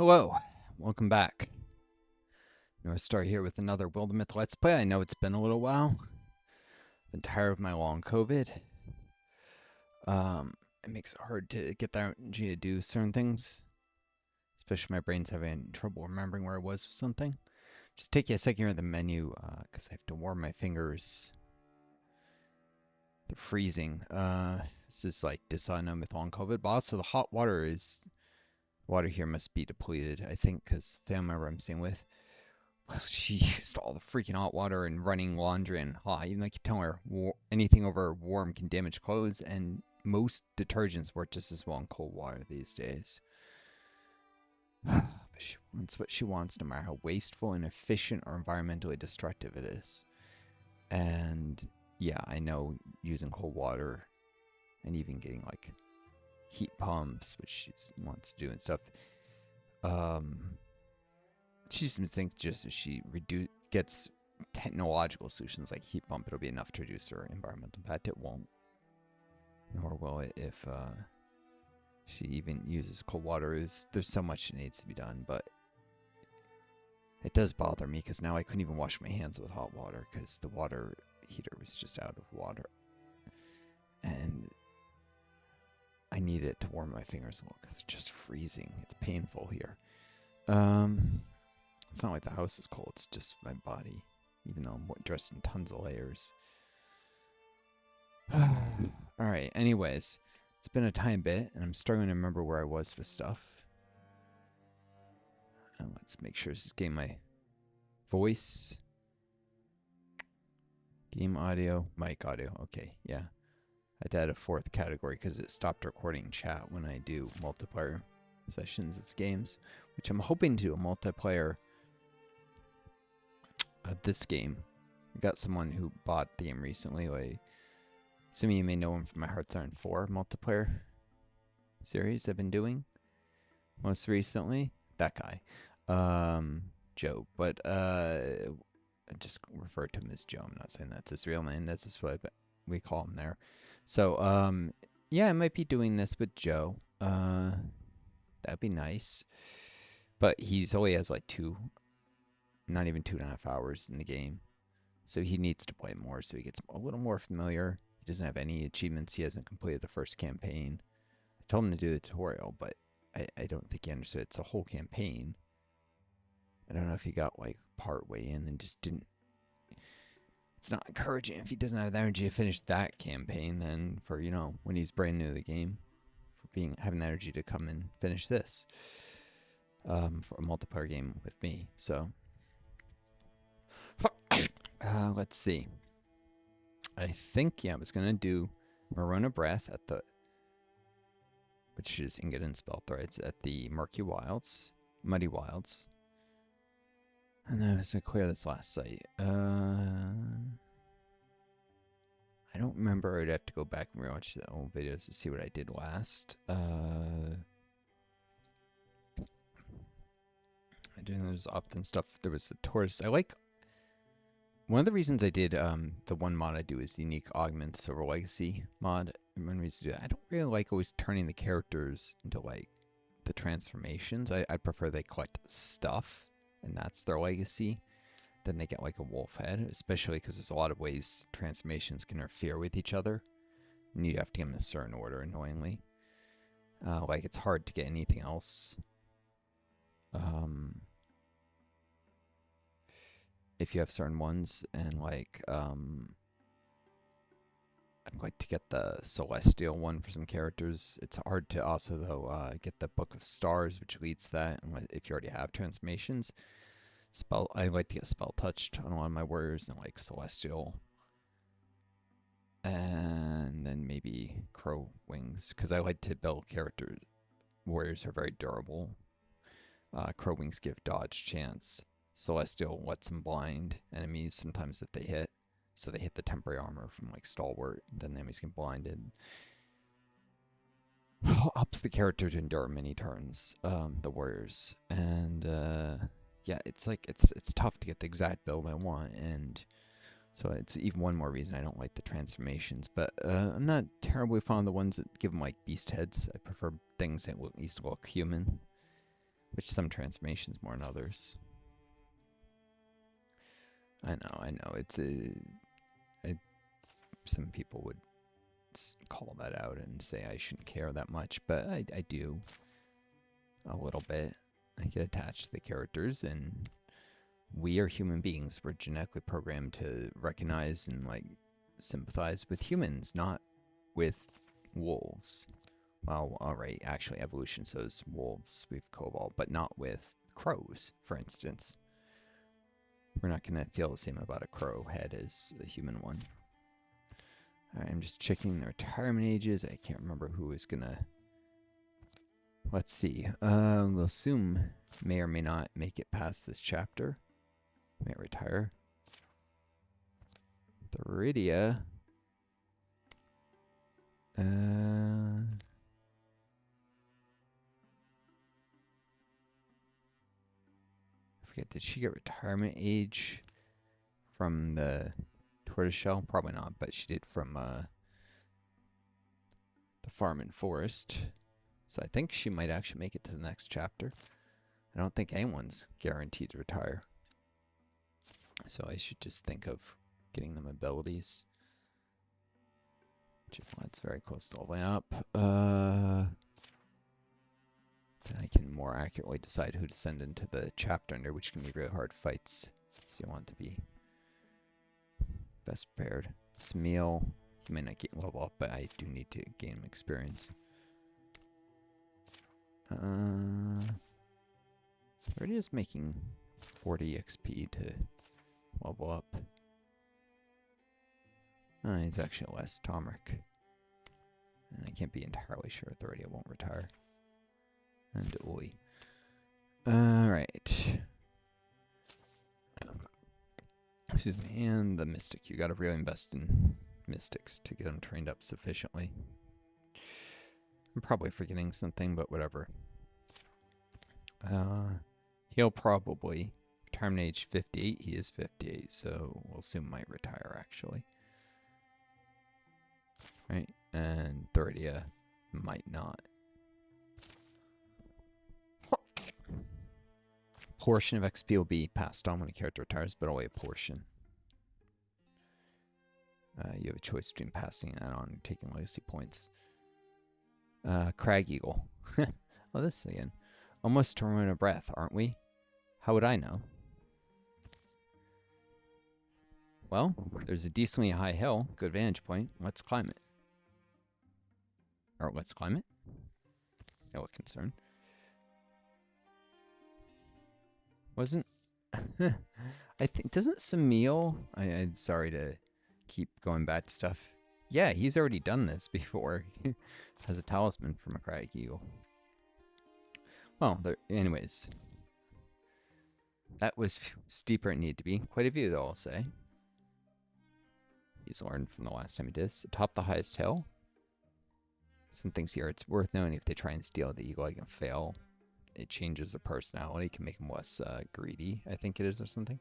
Hello, welcome back. Northstar here with another Wildermyth Let's Play. I know it's been a little while. Been tired of my long COVID. It makes it hard to get the energy to do certain things. Especially my brain's having trouble remembering where I was with something. Just take you a second here at the menu, because I have to warm my fingers. They're freezing. This is like dysautonomous with long COVID, but also the hot water here must be depleted, I think, because the family member I'm staying with, well, she used all the freaking hot water and running laundry and hot. Even like you tell her, anything over warm can damage clothes, and most detergents work just as well in cold water these days. But she wants what she wants, no matter how wasteful, inefficient, or environmentally destructive it is. And yeah, I know using cold water and even getting like heat pumps, which she wants to do and stuff. She seems to think just as she gets technological solutions like heat pump, it'll be enough to reduce her environmental impact. It won't. Nor will it if she even uses cold water. There's so much that needs to be done, but it does bother me because now I couldn't even wash my hands with hot water because the water heater was just out of water. And I need it to warm my fingers a little because it's just freezing. It's painful here. It's not like the house is cold, it's just my body, even though I'm dressed in tons of layers. Alright, anyways, it's been a tiny bit, and I'm struggling to remember where I was with stuff. Let's make sure this is getting my voice, game audio, mic audio. Okay, yeah. I had to add a fourth category because it stopped recording chat when I do multiplayer sessions of games, which I'm hoping to do a multiplayer of this game. I got someone who bought the game recently. Like, some of you may know him from my Hearts Iron 4 multiplayer series I've been doing. Most recently, that guy, Joe. But I just refer to him as Joe. I'm not saying that's his real name. That's just what we call him there. So, yeah, I might be doing this with Joe. That'd be nice. But he's only has like not even 2.5 hours in the game. So he needs to play more so he gets a little more familiar. He doesn't have any achievements. He hasn't completed the first campaign. I told him to do the tutorial, but I don't think he understood it's a whole campaign. I don't know if he got like part way in and just didn't. It's not encouraging if he doesn't have the energy to finish that campaign then for, when he's brand new to the game. For having the energy to come and finish this. For a multiplayer game with me. So let's see. I think, I was going to do Marona Breath at the, which is Ingot and Spell Threads at the Muddy Wilds. And then I was going to clear this last site. I don't remember. I'd have to go back and rewatch the old videos to see what I did last. I doing those opt-in stuff. There was the tortoise. One of the reasons I did the one mod I do is the Unique Augments over Legacy mod. One reason to do that. I don't really like always turning the characters into like the transformations. I prefer they collect stuff and that's their legacy. Then they get like a wolf head, especially because there's a lot of ways transformations can interfere with each other. And you have to get them in a certain order, annoyingly. Like it's hard to get anything else. If you have certain ones, and like I'd like to get the celestial one for some characters. It's hard to also though get the Book of Stars, which leads to that. And if you already have transformations, I like to get spell touched on a lot of my warriors and like celestial, and then maybe crow wings because I like to build characters. Warriors are very durable. Crow wings give dodge chance. Celestial lets them blind enemies sometimes if they hit. So they hit the temporary armor from like Stalwart, then the enemies get blinded. Ups the character to endure many turns, the warriors. And yeah, it's like it's tough to get the exact build I want, and so it's even one more reason I don't like the transformations. But I'm not terribly fond of the ones that give them like beast heads. I prefer things that at least look human. which some transformations more than others. I know. It's some people would call that out and say I shouldn't care that much, but I do a little bit. I get attached to the characters, and we are human beings. We're genetically programmed to recognize and like sympathize with humans, not with wolves. Well, alright, actually evolution says wolves with cobalt, but not with crows, for instance. We're not going to feel the same about a crow head as a human one. Alright, I'm just checking the retirement ages. I can't remember who is going to... Let's see. We'll assume may or may not make it past this chapter. May retire. Theridia. I forget, did she get retirement age from the tortoiseshell? Probably not, but she did from the farm and forest. So I think she might actually make it to the next chapter. I don't think anyone's guaranteed to retire. So I should just think of getting them abilities. That's very close to leveling up. Then I can more accurately decide who to send into the chapter under, which can be really hard fights. So you want to be best prepared. Smeal, he might not get level up, but I do need to gain experience. Already is making 40 XP to level up. He's actually less Tomric. And I can't be entirely sure Authority won't retire. And Oi. Alright. Excuse me, and the Mystic. You gotta really invest in Mystics to get them trained up sufficiently. I'm probably forgetting something, but whatever. He'll probably retirement age 58. He is 58, so we'll assume might retire actually. Right, and Theridia might not. Portion of XP will be passed on when a character retires, but only a portion. You have a choice between passing that on and taking legacy points. Crag Eagle. Oh, this again. Almost to run a breath, aren't we? How would I know? Well, there's a decently high hill, good vantage point. Let's climb it. Or let's climb it? No concern. Wasn't... I think... Doesn't Samil... I'm sorry to keep going back to stuff. Yeah, he's already done this before. Has a talisman from a Crag Eagle. Well, anyways. That was steeper than it needed to be. Quite a view, though, I'll say. He's learned from the last time he did this. Atop the highest hill. Some things here. It's worth knowing if they try and steal the eagle, I can fail. It changes their personality. Can make them less greedy, I think it is, or something.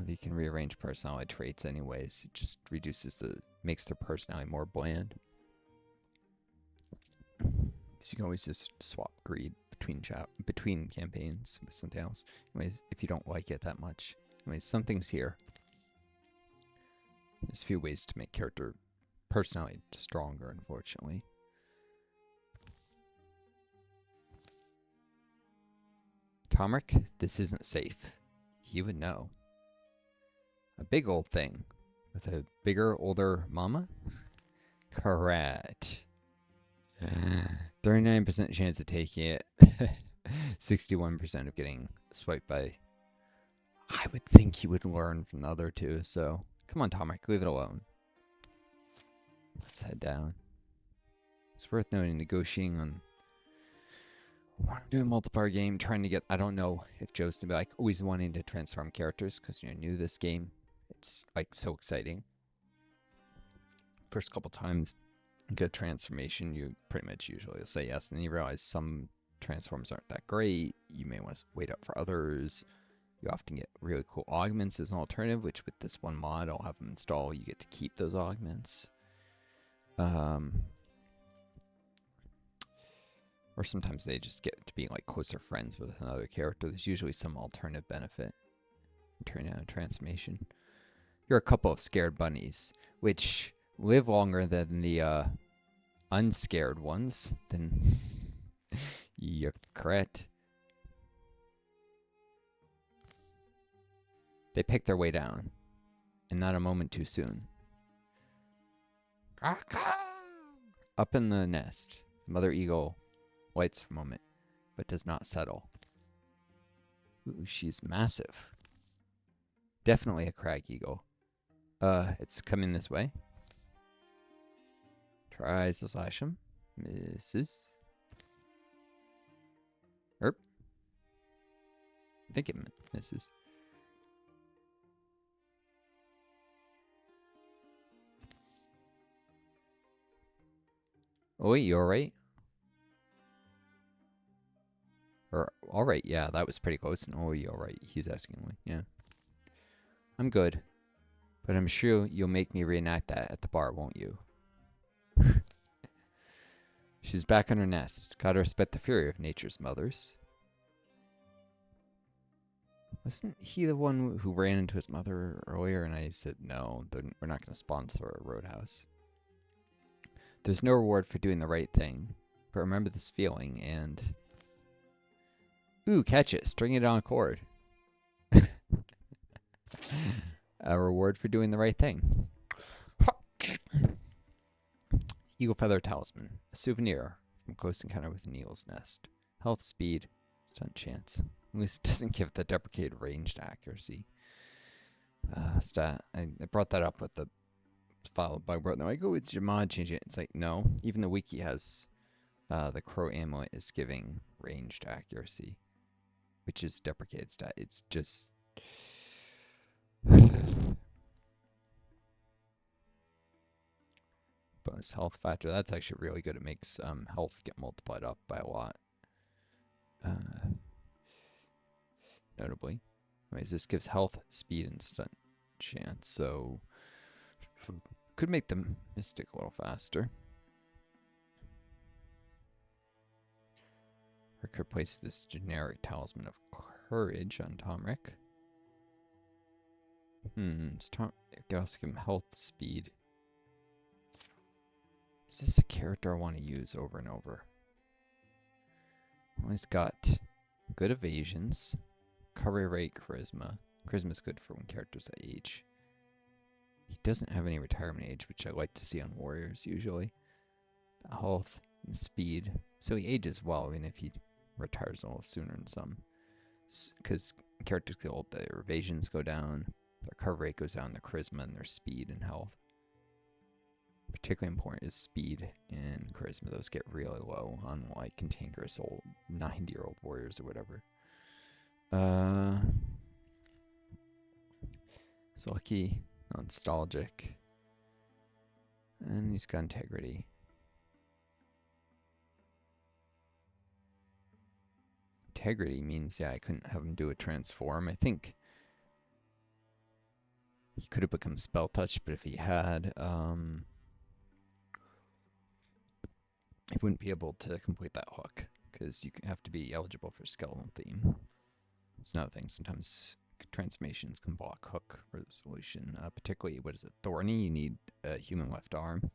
You can rearrange personality traits anyways. It just makes their personality more bland. So you can always just swap greed between campaigns with something else. Anyways, if you don't like it that much. Anyways, something's here. There's a few ways to make character personality stronger, unfortunately. Tomric, this isn't safe. He would know. A big old thing with a bigger, older mama? Correct. 39% chance of taking it. 61% of getting swiped by... I would think he would learn from the other two, so... Come on, Tomric, leave it alone. Let's head down. It's worth noting, negotiating on... I'm doing a multiplayer game, trying to get... I don't know if Joe's gonna be like, always wanting to transform characters, because you're new to this game. It's, like, so exciting. First couple times... good transformation, you pretty much usually say yes, and then you realize some transforms aren't that great. You may want to wait up for others. You often get really cool augments as an alternative, which with this one mod I'll have them install. You get to keep those augments. Or sometimes they just get to be like closer friends with another character. There's usually some alternative benefit in turning on a transformation. You're a couple of scared bunnies, which live longer than the unscared ones. Then you're correct. They pick their way down, and not a moment too soon. Up in the nest, Mother Eagle waits for a moment, but does not settle. Ooh, she's massive. Definitely a Crag Eagle. It's coming this way. Tries to slash him. Misses. Erp. I think it misses. Oh, wait, you alright? Or, alright, yeah, that was pretty close. And, oh, you alright? He's asking me, yeah. I'm good. But I'm sure you'll make me reenact that at the bar, won't you? She's back in her nest. Gotta respect the fury of nature's mothers. Wasn't he the one who ran into his mother earlier? And I said, no, we're not going to sponsor a roadhouse. There's no reward for doing the right thing. But remember this feeling and... Ooh, catch it. String it on a cord. A reward for doing the right thing. Eagle Feather Talisman. A souvenir from close encounter with an eagle's nest. Health, speed, stunt chance. At least it doesn't give the deprecated ranged accuracy. Stat. I brought that up with the file I wrote. I go, it's your mod change it. It's like, no. Even the wiki has the Crow Amulet is giving ranged accuracy, which is deprecated stat. It's just... Bonus health factor. That's actually really good. It makes health get multiplied up by a lot. Notably. Anyways, this gives health, speed, and stunt chance. So could make the mystic a little faster. Or could place this generic talisman of courage on Tomric. It could also give him health, speed. Is this a character I want to use over and over? Well, he's got good evasions, recovery rate, charisma. Charisma is good for when characters that age. He doesn't have any retirement age, which I like to see on warriors usually. Health and speed. So he ages well, even if he retires a little sooner than some. Because characters get old, their evasions go down, their recovery rate goes down, their charisma and their speed and health. Particularly important is speed and charisma. Those get really low on like cantankerous old 90-year-old warriors or whatever. It's lucky, nostalgic, and he's got integrity. Integrity means, yeah, I couldn't have him do a transform. I think he could have become spell touch, but if he had, he wouldn't be able to complete that hook, because you have to be eligible for skeletal theme. It's another thing. Sometimes transformations can block hook resolution. Particularly, what is it, Thorny? You need a human left arm.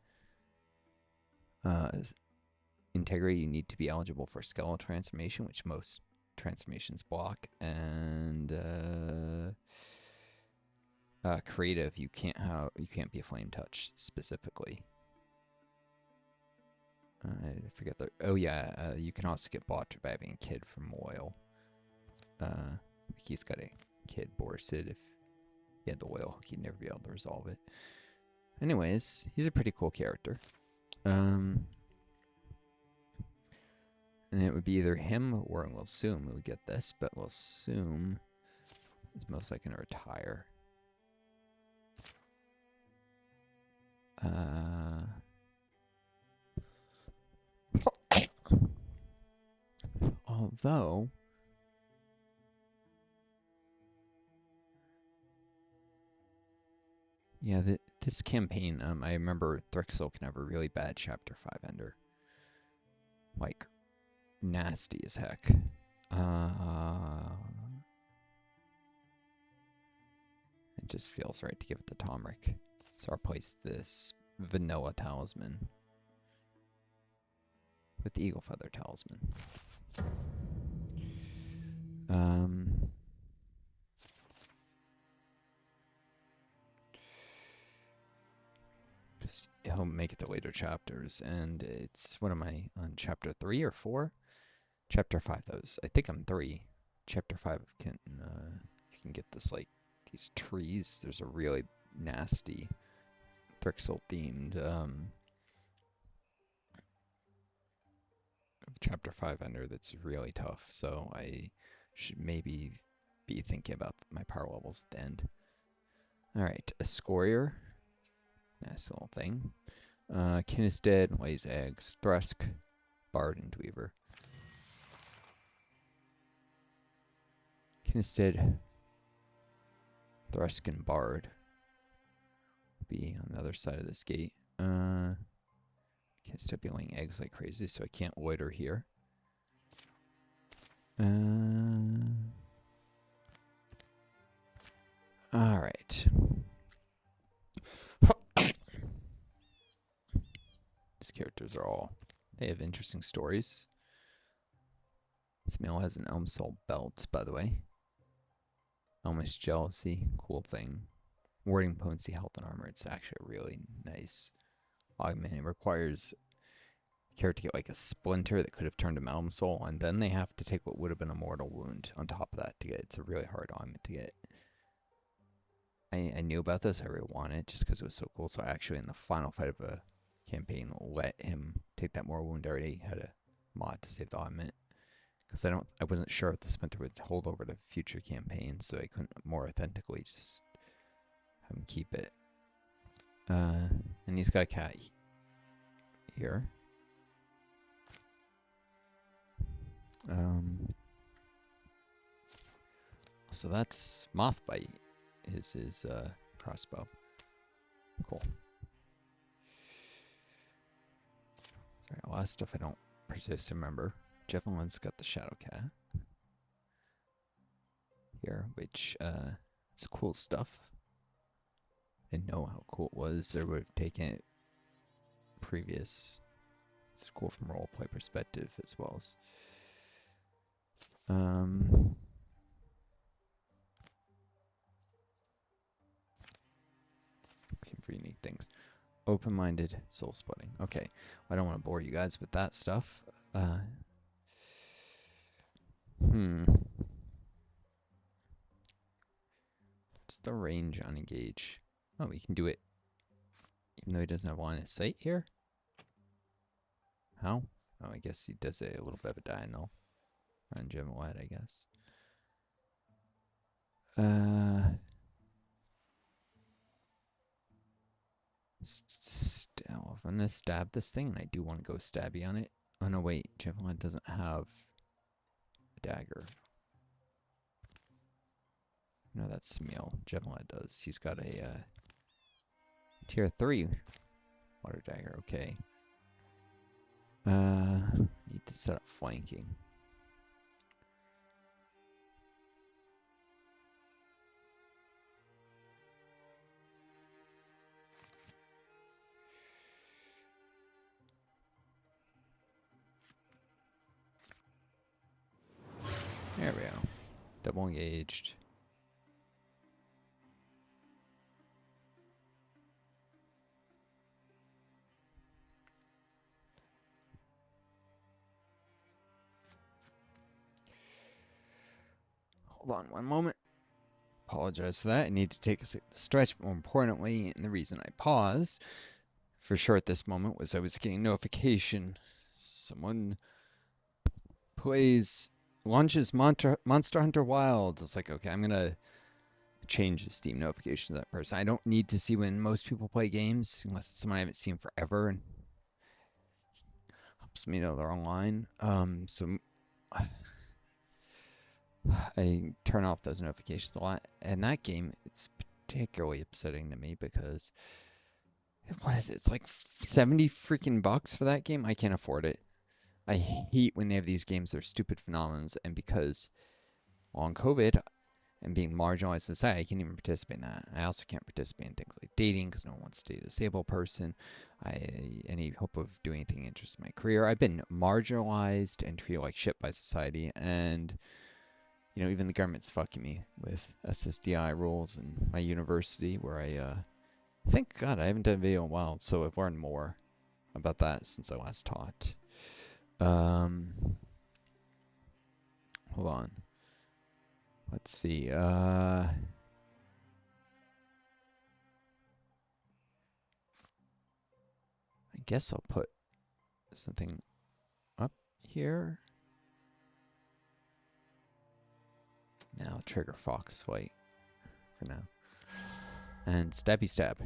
Integrity, you need to be eligible for skeletal transformation, which most transformations block. And creative, you can't be a flame touch specifically. I forget the. Oh yeah, you can also get blocked by having a kid from oil. He's got a kid, Borsid. If he had the oil hook, he'd never be able to resolve it. Anyways, he's a pretty cool character. And it would be either him or we'll assume we'll get this, but we'll assume he's most likely going to retire. Although, yeah, this campaign, I remember Thrixl can have a really bad Chapter 5 ender. Like, nasty as heck. It just feels right to give it to Tomric. So I'll place this vanilla talisman with the eagle feather talisman. Because he'll make it to later chapters, and it's, what am I, on chapter 3 or 4? Chapter 5, I think I'm 3. Chapter 5 can, you can get this, like, these trees. There's a really nasty Thrixl themed, chapter 5 ender that's really tough, so I should maybe be thinking about my power levels at the end. Alright, a Scorier. Nice little thing. Kinnistead, lays eggs. Thrixl, Bard, and Dweaver. Kinnistead, Thrixl, and Bard will be on the other side of this gate. Can't still be laying eggs like crazy, so I can't loiter here. Alright. These characters are all, they have interesting stories. This male has an Elm Soul belt, by the way. Elmish Jealousy, cool thing. Warding potency, health, and armor. It's actually a really nice augment. It requires a character to get like a splinter that could have turned him Elm Soul, and then they have to take what would have been a mortal wound on top of that to get it. It's a really hard augment to get. I knew about this. I really wanted it just because it was so cool. So I actually, in the final fight of a campaign, let him take that mortal wound. I already had a mod to save the augment. Because I wasn't sure if the splinter would hold over to future campaigns, so I couldn't more authentically just have him keep it. And he's got a cat here. So that's Mothbite is his crossbow. Cool. Sorry, a lot of stuff I don't persist to remember. Javelin's got the Shadow Cat here, which is cool stuff. I didn't know how cool it was, or would have taken it previous. It's cool from roleplay perspective as well as looking for unique things. Open-minded soul splitting. Okay, I don't want to bore you guys with that stuff. What's the range on engage? Oh, we can do it even though he doesn't have line of sight here? How? Oh, I guess he does a little bit of a diagonal on Gemawad, I guess. I'm gonna stab this thing, and I do want to go stabby on it. Oh no, wait, Gemawad doesn't have a dagger. No, that's Smeal. Gemawad does. He's got a tier 3 water dagger. Okay. Need to set up flanking. There we go. Double engaged. Hold on one moment. Apologize for that. I need to take a stretch. More importantly, and the reason I paused for sure at this moment was I was getting notification. Someone launches Monster Hunter Wilds. It's like, okay, I'm going to change the Steam notification to that person. I don't need to see when most people play games, unless it's someone I haven't seen forever and helps me know they're online. So I turn off those notifications a lot. And that game, it's particularly upsetting to me because, what is it? It's like 70 freaking bucks for that game. I can't afford it. I hate when they have these games that are stupid phenomenons, and because on COVID and being marginalized in society, I can't even participate in that. I also can't participate in things like dating because no one wants to date a disabled person. Any hope of doing anything interesting in my career. I've been marginalized and treated like shit by society, and you know, even the government's fucking me with SSDI rules and my university where thank God I haven't done a video in a while, so I've learned more about that since I last taught. Hold on. Let's see. I guess I'll put something up here. Now trigger fox white for now. And stabby stab.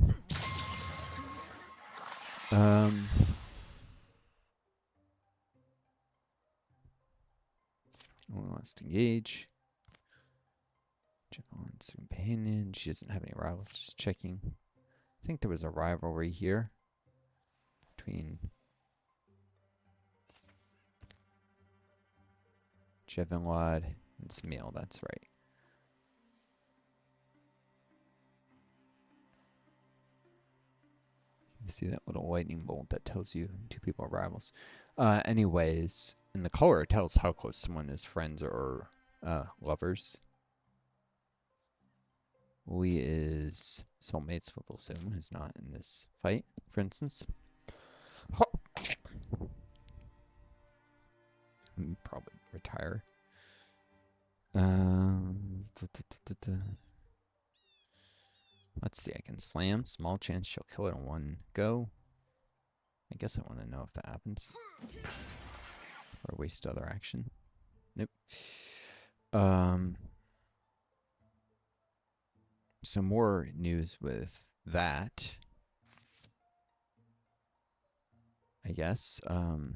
Only wants to engage. Javelin's companion. She doesn't have any rivals. Just checking. I think there was a rivalry here between Javelin and Smil. That's right. You see that little lightning bolt that tells you two people are rivals. Anyways, in the color, it tells how close someone is friends or lovers. Lee is soulmates with Wilson, who's not in this fight, for instance. Probably retire. Let's see, I can slam. Small chance she'll kill it in one go. I guess I want to know if that happens. Or waste other action. Nope. Some more news with that. I guess. Yeah.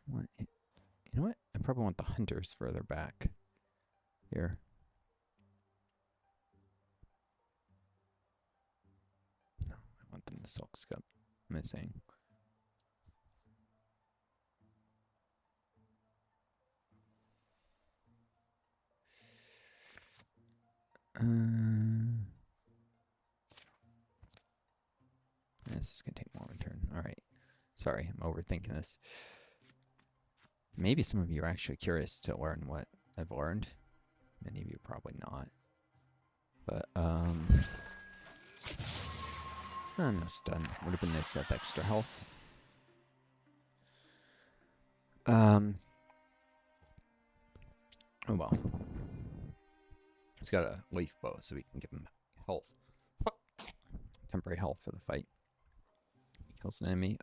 What? You know what? I probably want the hunters further back. Here. No, I want them to silk scup. Missing. This is gonna take more of a turn. Alright. Sorry, I'm overthinking this. Maybe some of you are actually curious to learn what I've learned. Many of you probably not. But, oh, no stun. Would have been nice to have extra health. Oh well. He's got a leaf bow, so we can give him health. Temporary health for the fight. He kills an enemy.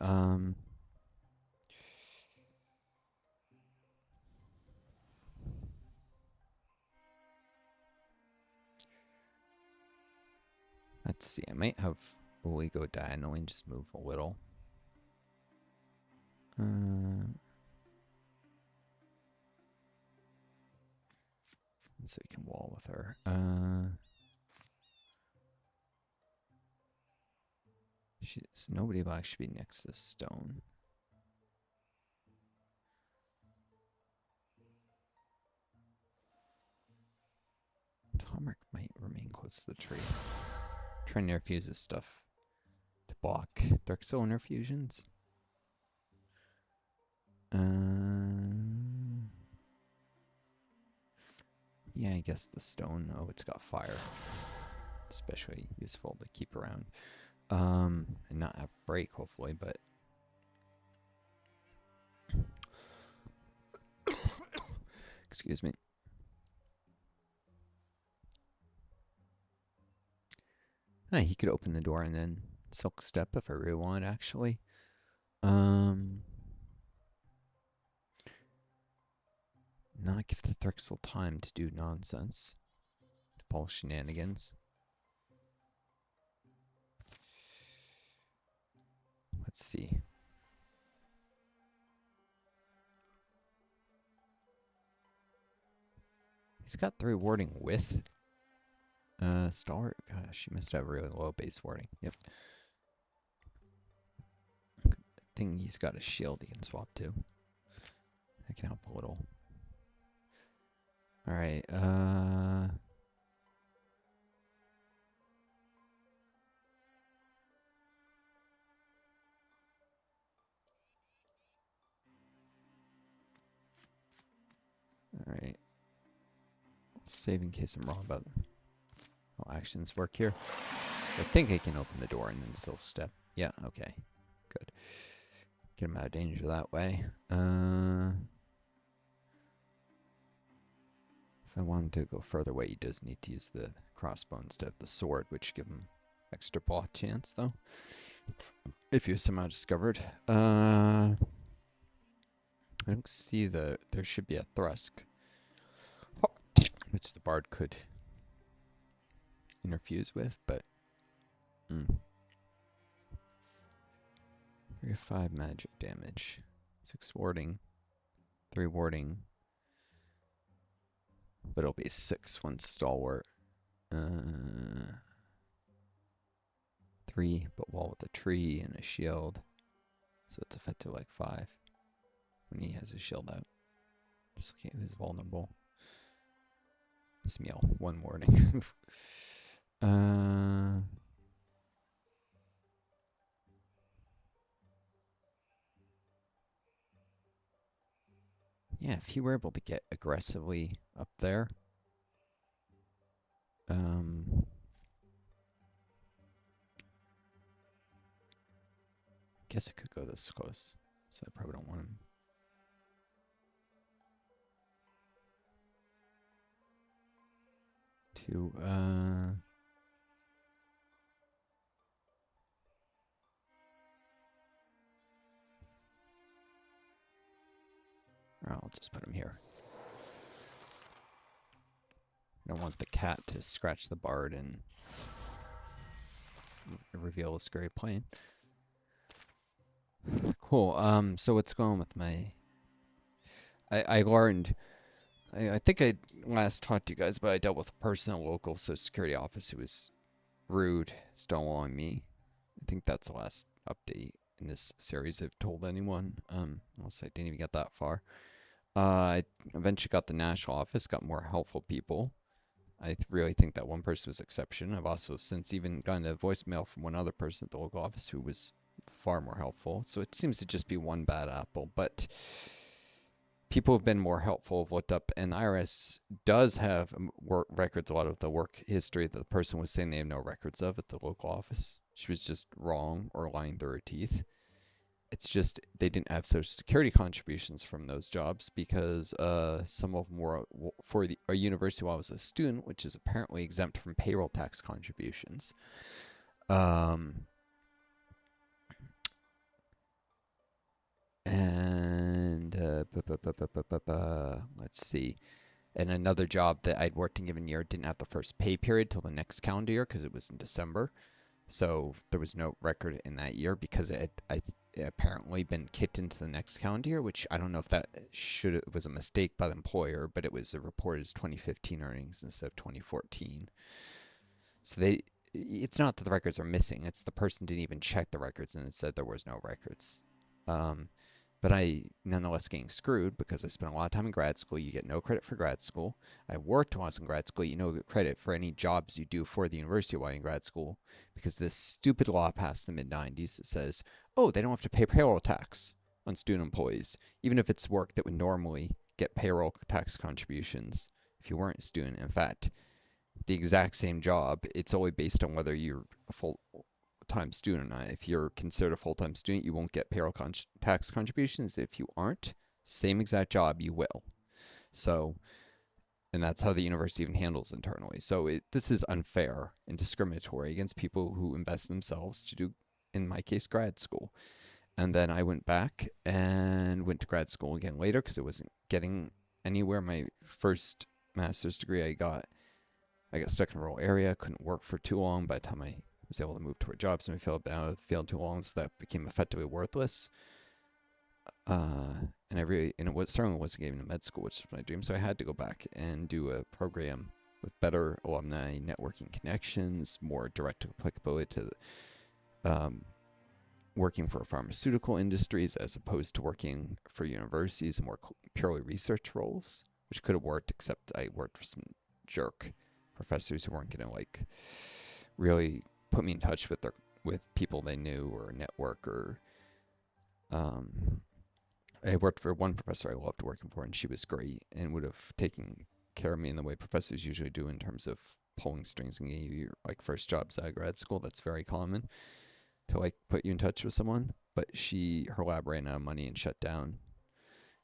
Let's see. I might have Uli go diagonally and just move a little. So we can wall with her. Nobody will actually be next to this stone. Tomric might remain close to the tree. Trying to interfuse with stuff to block Thrixl interfusions. Yeah, I guess the stone. Oh, it's got fire. Especially useful to keep around. And not have break, hopefully, but... Excuse me. He could open the door and then silk step if I really wanted, actually. Not give the Thrixl time to do nonsense. To pull shenanigans. Let's see. He's got 3 warding with Stalwart. Gosh, he must have really low base warding. Yep. thing he's got a shield he can swap to. That can help a little. Alright, Alright. Save in case I'm wrong about how actions work here. I think I can open the door and then still step. Yeah, okay. Good. Get him out of danger that way. If I want him to go further away, he does need to use the crossbow instead of the sword, which give him extra block chance, though. If you're somehow discovered. I don't see there should be a Thrixl, which the bard could interfuse with, but 3 or 5 magic damage, 6 warding, 3 warding, but it'll be 6 once stalwart. 3, but wall with a tree and a shield, so it's effective like 5 when he has his shield out. Just looking at who's vulnerable. Smeal, 1 warding. Yeah, if you were able to get aggressively up there, guess it could go this close, so I probably don't want him. I'll just put him here. I don't want the cat to scratch the bard and reveal a scary plane. Cool. So what's going on with my... I learned... I think I last talked to you guys, but I dealt with a person at a local social security office who was rude, stonewalling me. I think that's the last update in this series I've told anyone, unless I didn't even get that far. I eventually got the national office, got more helpful people. I really think that one person was exception. I've also since even gotten a voicemail from one other person at the local office who was far more helpful. So it seems to just be one bad apple, but people have been more helpful, have looked up, and the IRS does have work records, a lot of the work history that the person was saying they have no records of at the local office. She was just wrong or lying through her teeth. It's just they didn't have Social Security contributions from those jobs because some of them were for a university while I was a student, which is apparently exempt from payroll tax contributions. Let's see. And another job that I'd worked in a given year didn't have the first pay period till the next calendar year because it was in December. So there was no record in that year because it apparently been kicked into the next calendar year, which I don't know if that was a mistake by the employer, but it was reported as 2015 earnings instead of 2014. So it's not that the records are missing, it's the person didn't even check the records and it said there was no records. But I nonetheless getting screwed because I spent a lot of time in grad school. You get no credit for grad school. I worked while I was in grad school. You no credit for any jobs you do for the university while you're in grad school because this stupid law passed in the mid-90s that says, oh, they don't have to pay payroll tax on student employees, even if it's work that would normally get payroll tax contributions if you weren't a student. In fact, the exact same job, it's only based on whether you're a full-time student or not. If you're considered a full-time student, you won't get payroll tax contributions. If you aren't, same exact job, you will. So, and that's how the university even handles internally. So this is unfair and discriminatory against people who invest themselves to do, in my case, grad school. And then I went back and went to grad school again later because it wasn't getting anywhere. My first master's degree I got stuck in a rural area, couldn't work for too long. By the time I was able to move toward jobs, and I failed too long, so that became effectively worthless. And it certainly wasn't getting to med school, which was my dream. So I had to go back and do a program with better alumni networking connections, more direct applicability to working for pharmaceutical industries as opposed to working for universities and more purely research roles, which could have worked, except I worked for some jerk professors who weren't going to like really put me in touch with people they knew or network or I worked for one professor I loved working for, and she was great and would have taken care of me in the way professors usually do in terms of pulling strings and getting you like first jobs out of grad school. That's very common to like put you in touch with someone. But her lab ran out of money and shut down,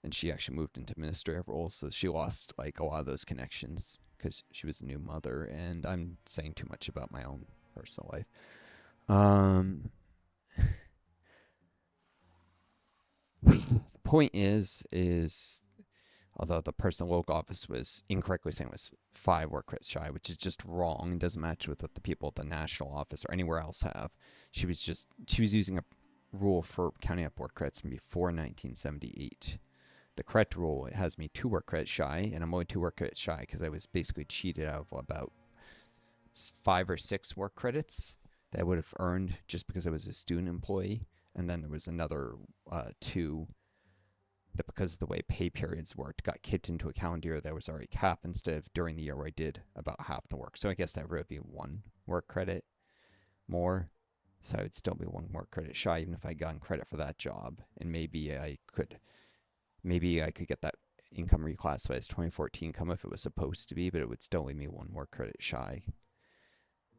and she actually moved into administrative roles, so she lost like a lot of those connections because she was a new mother. And I'm saying too much about my own personal life. The point is although the person in the local office was incorrectly saying it was 5 work credits shy, which is just wrong and doesn't match with what the people at the national office or anywhere else have. She was using a rule for counting up work credits from before 1978. The correct rule, it has me 2 work credits shy, and I'm only 2 work credits shy because I was basically cheated out of about 5 or 6 work credits that I would have earned just because I was a student employee. And then there was another 2 that, because of the way pay periods worked, got kicked into a calendar year that was already capped instead of during the year where I did about half the work. So I guess that would be 1 work credit more. So I would still be 1 work credit shy even if I got credit for that job. And maybe I could get that income reclassified as 2014 income if it was supposed to be, but it would still leave me 1 work credit shy.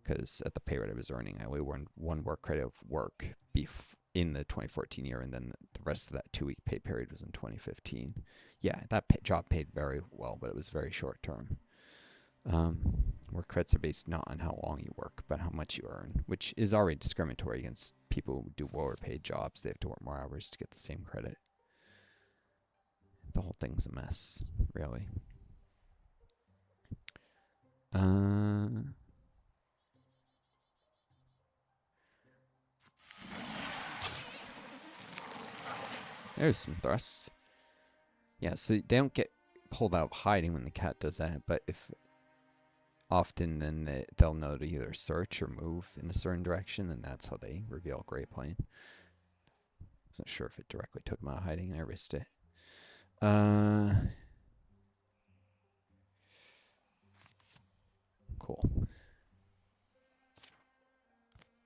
Because at the pay rate I was earning, I only earned 1 work credit of work in the 2014 year, and then the rest of that 2-week pay period was in 2015. Yeah, that job paid very well, but it was very short term. Work credits are based not on how long you work, but how much you earn, which is already discriminatory against people who do lower paid jobs. They have to work more hours to get the same credit. The whole thing's a mess, really. There's some thrusts. Yeah, so they don't get pulled out hiding when the cat does that, but if often then they'll know to either search or move in a certain direction, and that's how they reveal Gray Plane. Wasn't sure if it directly took them out of hiding, and I risked it. Cool.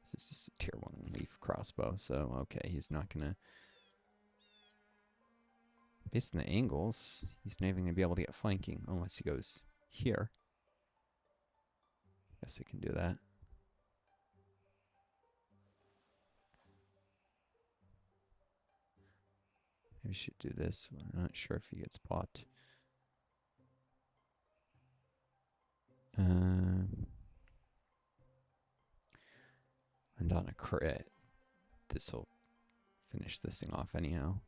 This is just a tier 1 leaf crossbow, so okay, he's not gonna... Based on the angles, he's not even gonna be able to get flanking unless he goes here. Guess we can do that. Maybe we should do this. I'm not sure if he gets blocked. And on a crit, this will finish this thing off anyhow.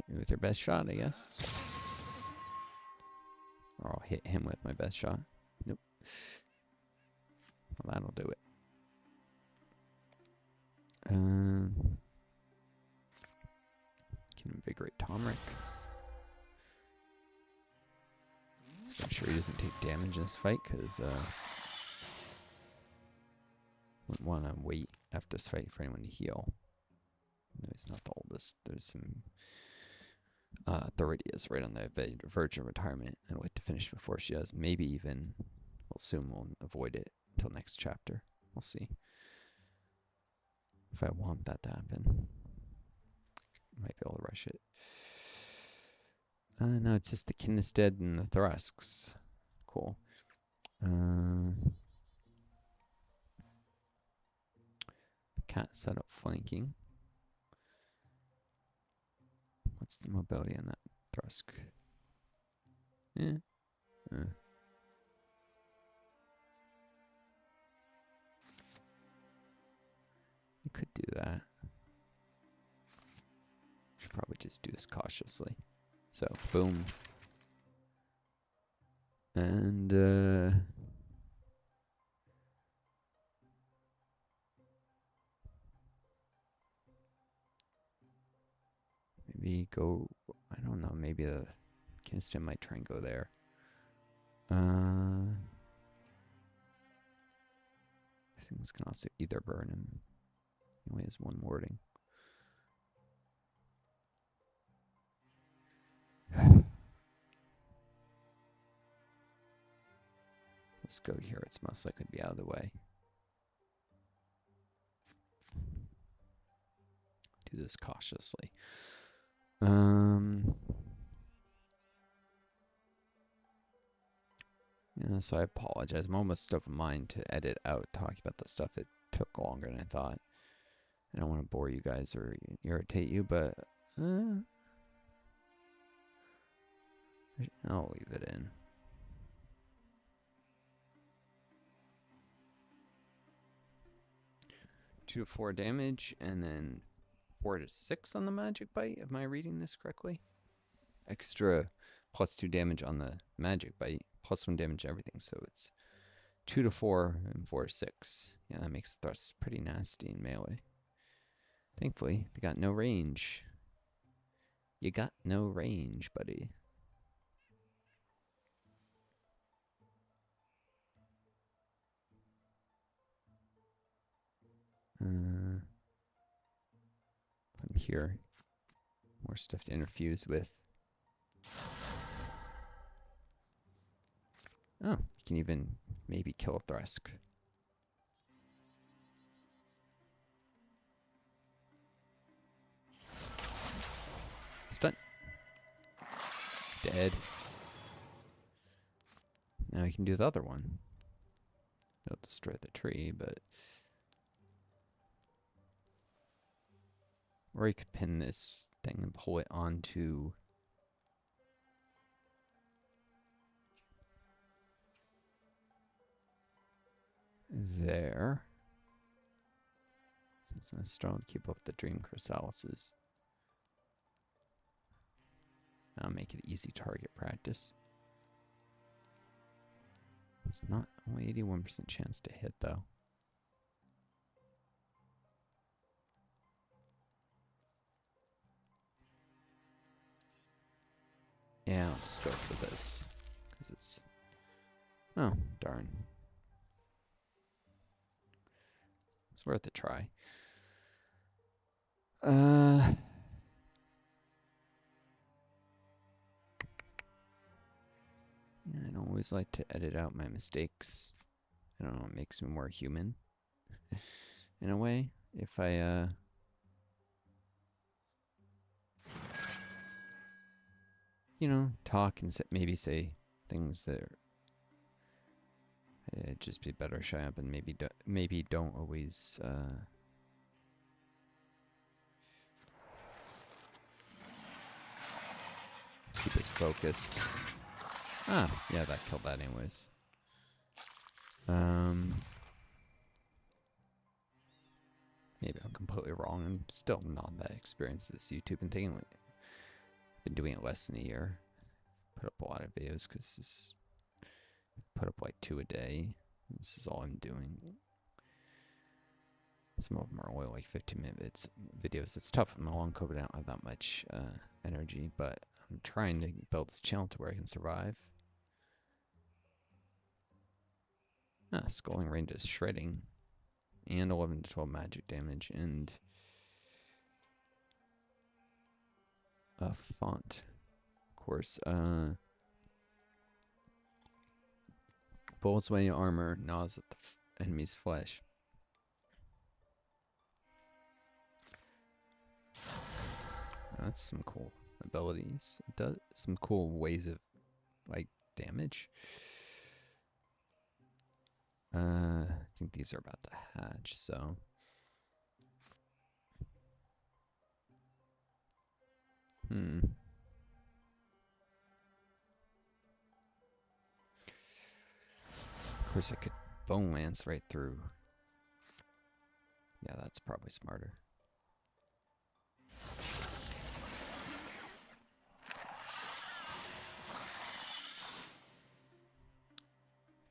With your best shot, I guess. Or I'll hit him with my best shot. Nope. Well, that'll do it. Can invigorate Tomric. I'm sure he doesn't take damage in this fight, because wouldn't want to wait after this fight for anyone to heal. No, he's not the oldest. There's some Thoridia is right on the verge of retirement, and I'd like to finish before she does. Maybe even we'll avoid it until next chapter. We'll see if I want that to happen. Might be able to rush it. No, it's just the Kinestead and the Thrusks. Cool. Cat set up flanking. What's the mobility on that Thrusk? Yeah. You could do that. Should probably just do this cautiously. So, boom. And, maybe go, I don't know, maybe the Kinston might try and go there. Things can also either burn him. He only has one warding. Let's go here. It's most likely to be out of the way. Do this cautiously. Yeah, so I apologize. I'm almost of a mind to edit out talking about the stuff. It took longer than I thought. I don't want to bore you guys or irritate you, but I'll leave it in. Two to 4 damage, and then 4 to 6 on the magic bite. Am I reading this correctly? Extra +2 damage on the magic bite, +1 damage everything. So it's 2 to 4 and 4 to 6. Yeah, that makes the thrust pretty nasty in melee. Thankfully, they got no range. You got no range, buddy. Put him here. More stuff to interfuse with. Oh, you can even maybe kill a Thrixl. Stun. Dead. Now we can do the other one. It'll destroy the tree, but... Or you could pin this thing and pull it onto... there. So it's not strong to keep up the Dream Chrysalises. That'll make it easy target practice. It's not only 81% chance to hit though. Yeah, I'll just go for this. Because it's... Oh, darn. It's worth a try. I don't always like to edit out my mistakes. I don't know, it makes me more human. In a way. If I, you know, talk and maybe say things that are, it'd just be better shut up and maybe don't always, keep us focused. Ah, yeah, that killed that anyways. Maybe I'm completely wrong. I'm still not that experienced this YouTube and thing. Been doing it less than a year. Put up a lot of videos because this put up like 2 a day. This is all I'm doing. Some of them are only like 15-minute videos. It's tough. I'm long COVID. I don't have that much energy, but I'm trying to build this channel to where I can survive. Ah, Sculling Rain does shredding. And 11 to 12 magic damage. And a font. Of course. Pulls away armor. Gnaws at the enemy's flesh. That's some cool abilities. It does some cool ways of like damage. I think these are about to hatch, so of course I could bone lance right through. Yeah, that's probably smarter.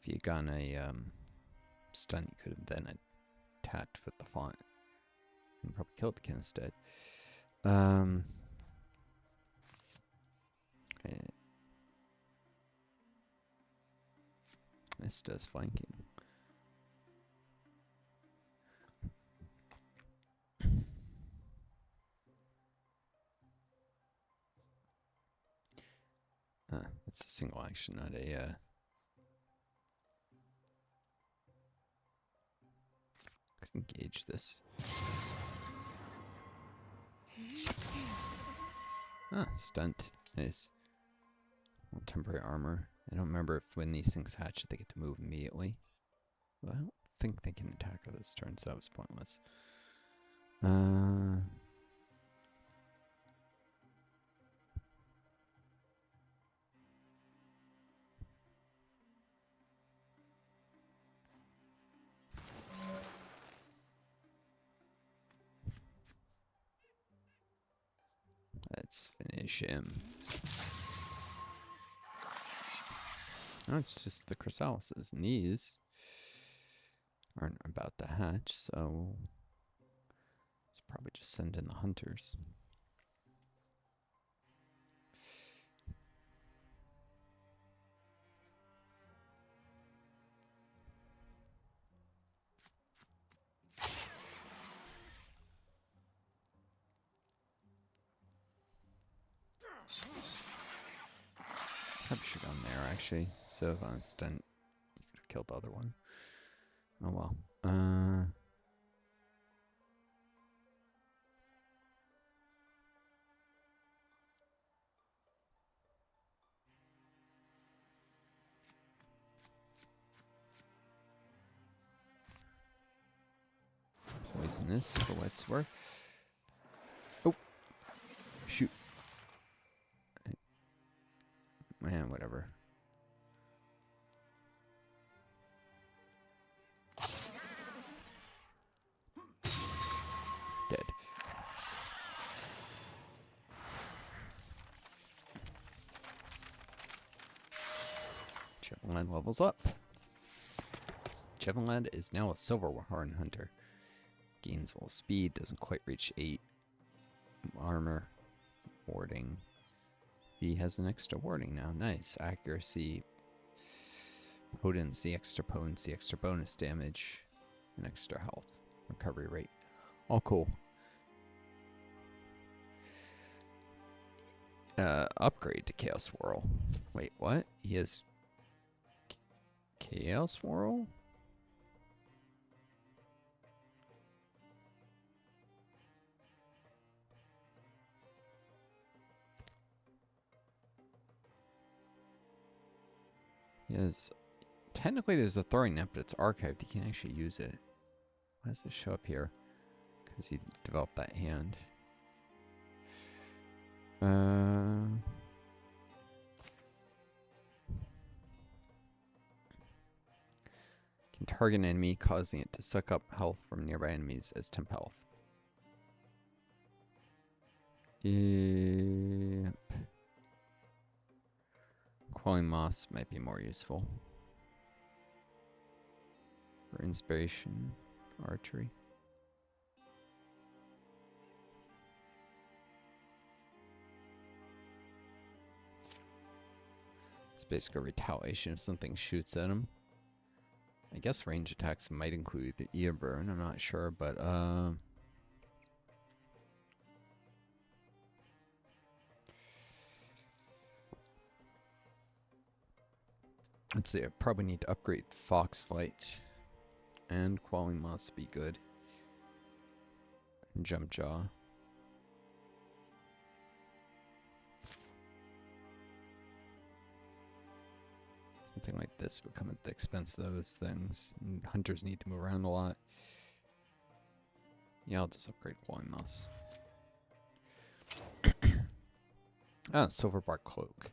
If you got a stun, you could have then attacked with the font and probably killed the kin instead. Okay. Northmyth does flanking. It's a single action, not a engage this. Stunt. Nice. Well, temporary armor. I don't remember if when these things hatch, they get to move immediately. Well, I don't think they can attack her this turn, so that was pointless. Let's finish him. Oh, it's just the chrysalises, and these aren't about to hatch, so let's probably just send in the hunters. Probably should have gone there, actually. So if on stunt, you could have killed the other one. Oh well. Poisonous for what it's worth. Oh! Shoot. Man, whatever. Dead. Chevaland levels up. Chevaland is now a Silverhorn Hunter. Gains full speed, doesn't quite reach 8. Armor. Warding. He has an extra warding now. Nice. Accuracy. Potency, extra bonus damage, and extra health. Recovery rate. All cool. Upgrade to Chaos Whirl. Wait, what? He has Chaos Whirl? Yes. Technically there's a throwing net, but it's archived. You can't actually use it. Why does it show up here? Because he developed that hand. Can target an enemy, causing it to suck up health from nearby enemies as temp health. Yep. Quelling Moss might be more useful. For inspiration, archery. It's basically a retaliation if something shoots at him. I guess range attacks might include the ear burn, I'm not sure, but let's see, I probably need to upgrade Fox Flight. And Quelling Moss be good. And Jump Jaw. Something like this would come at the expense of those things. And hunters need to move around a lot. Yeah, I'll just upgrade Quelling Moss. Silverbark Cloak.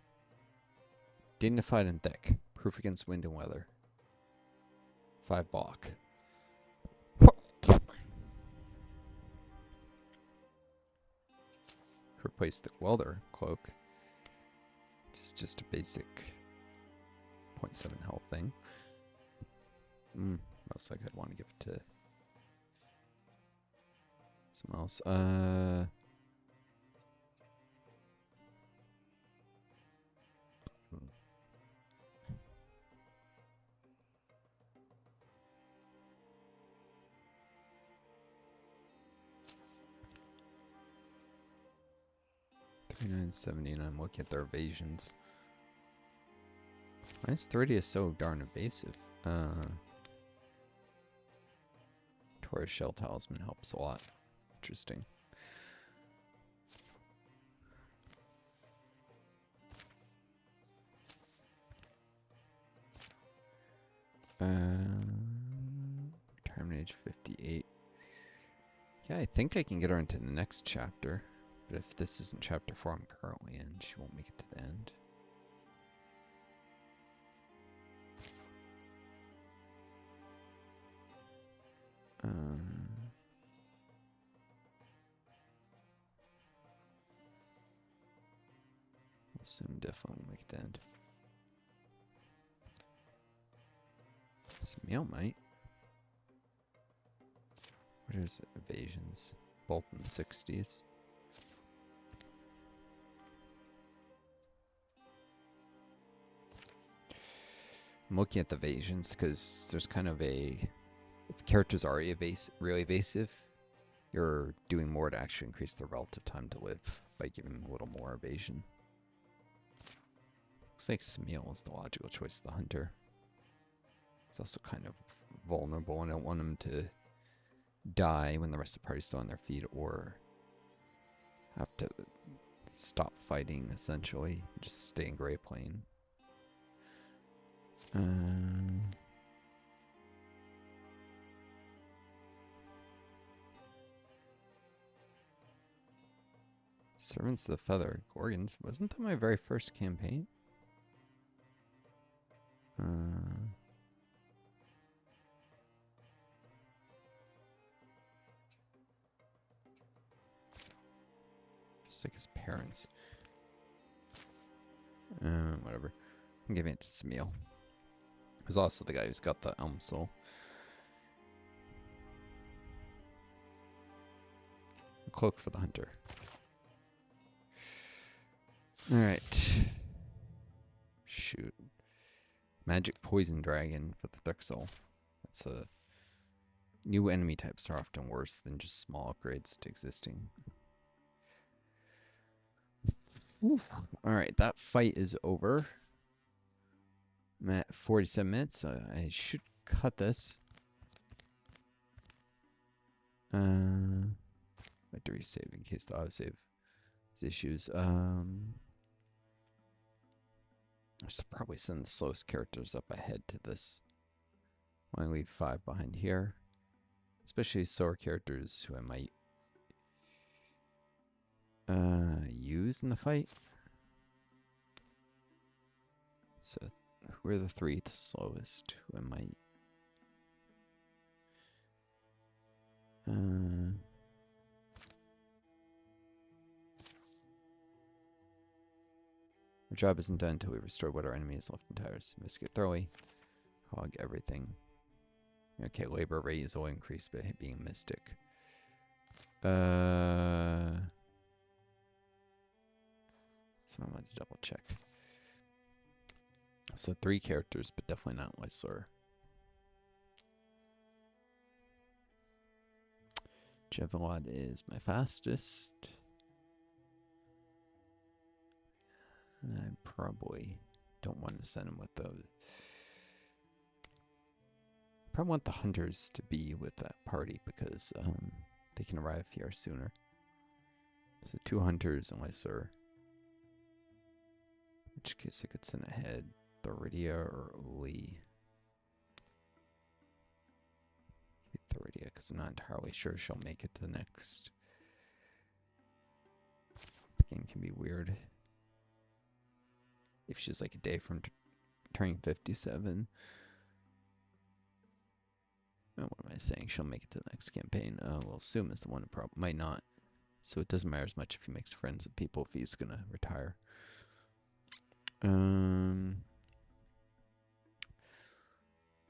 Dignified and thick. Proof against wind and weather. 5 block. Replace the Welder Cloak. It's just a basic 0.7 health thing. Most like I'd want to give it to someone else. 3979, looking at their evasions. -30 is so darn evasive. Taurus Shell Talisman helps a lot. Interesting. Retirement age 58. Yeah, I think I can get her into the next chapter. But if this isn't chapter 4 I'm currently in, she won't make it to the end. I'll assume definitely won't make it to the end. Smale might. What is it? Evasions? Both in the 60s. I'm looking at the evasions because there's kind of a... If characters are really evasive, you're doing more to actually increase their relative time to live by giving them a little more evasion. Looks like Smile is the logical choice of the hunter. He's also kind of vulnerable, and I don't want him to die when the rest of the party's still on their feet, or have to stop fighting, essentially. Just stay in Grey Plane. Servants of the Feather. Gorgons. Wasn't that my very first campaign? Just like his parents. Whatever. I'm giving it to Smile. Who's also the guy who's got the Elm Soul. A cloak for the hunter. Alright. Shoot. Magic Poison Dragon for the Thrixl. That's a... New enemy types are often worse than just small upgrades to existing. Alright, that fight is over. I'm at 47 minutes, so I should cut this. I have to resave in case the autosave has issues. I should probably send the slowest characters up ahead to this. I leave 5 behind here. Especially slower characters who I might use in the fight. So who are the 3 slowest who I might Our job isn't done until we restore what our enemy has left in tires. Investigate thoroughly. Hog everything. Okay, labor rate is all increased by being a mystic. So I want to double check. So 3 characters, but definitely not Whistler. Javelot is my fastest. I probably don't want to send him with those. Probably want the hunters to be with that party because they can arrive here sooner. So 2 hunters and Whistler. In which case I could send ahead Thoridia or Lee. Thoridia, because I'm not entirely sure she'll make it to the next. The game can be weird. If she's like a day from turning 57. Oh, what am I saying? She'll make it to the next campaign. We'll assume is the one who might not. So it doesn't matter as much if he makes friends with people if he's gonna retire.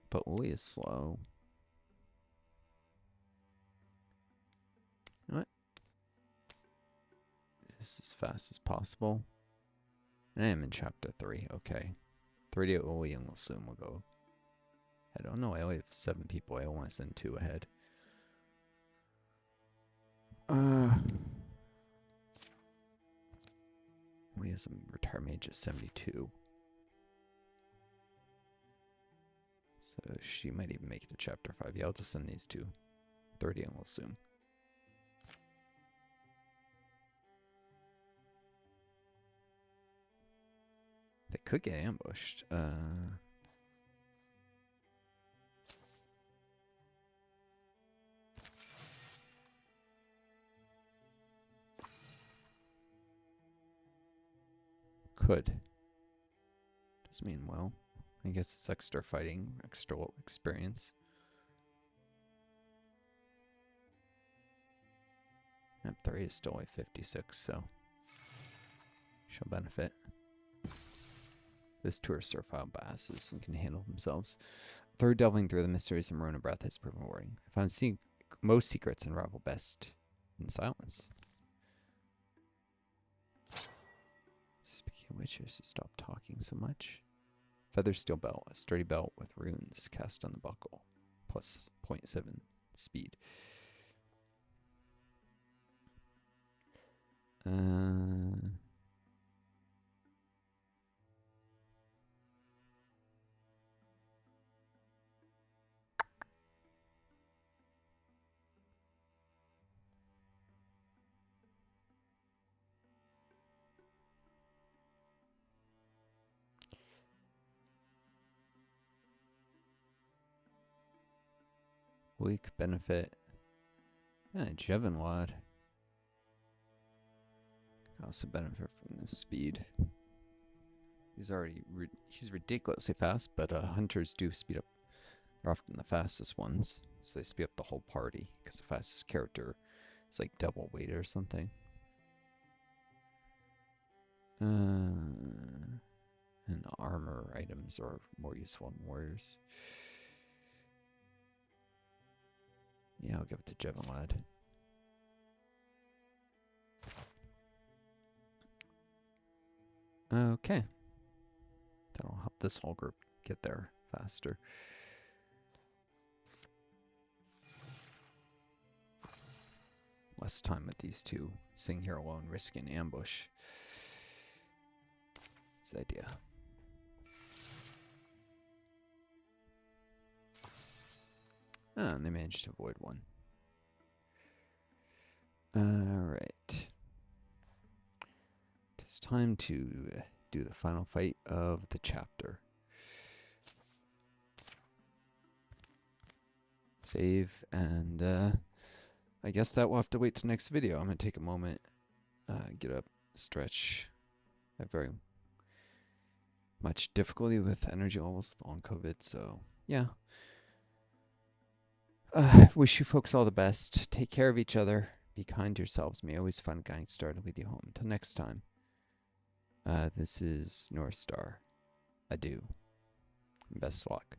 But Lee is slow. You know what? This is as fast as possible. I am in chapter 3. Okay. 3 to Oli and we'll assume we'll go. I don't know. I only have 7 people. I don't want to send 2 ahead. We have some retire mage at 72. So she might even make it to chapter 5. Yeah, I'll just send these two. 30, I'll assume. They could get ambushed. Could. Doesn't mean well. I guess it's extra fighting, extra experience. Ep3 is still at 56, so she'll benefit. This tour surfile basses and can handle themselves. Third, delving through the mysteries of Maruna Breath has proven rewarding. I found most secrets unravel best in silence. Speaking of which, I should stop talking so much. Feather steel belt, a sturdy belt with runes cast on the buckle, plus 0.7 speed. Weak benefit. Jevenwad. Also benefit from the speed. He's ridiculously fast, but hunters do speed up. They're often the fastest ones, so they speed up the whole party because the fastest character is like double weight or something. And armor items are more useful in warriors. Yeah, I'll give it to Jevenwad. Okay. That'll help this whole group get there faster. Less time with these two sitting here alone risking ambush. That's the idea. And they managed to avoid one. Alright. It's time to do the final fight of the chapter. Save, and I guess that will have to wait till next video. I'm going to take a moment, get up, stretch. I have very much difficulty with energy levels with long COVID, so yeah. Wish you folks all the best. Take care of each other. Be kind to yourselves. May always find a guiding star to lead you home. Until next time, this is Northstar. Adieu. Best of luck.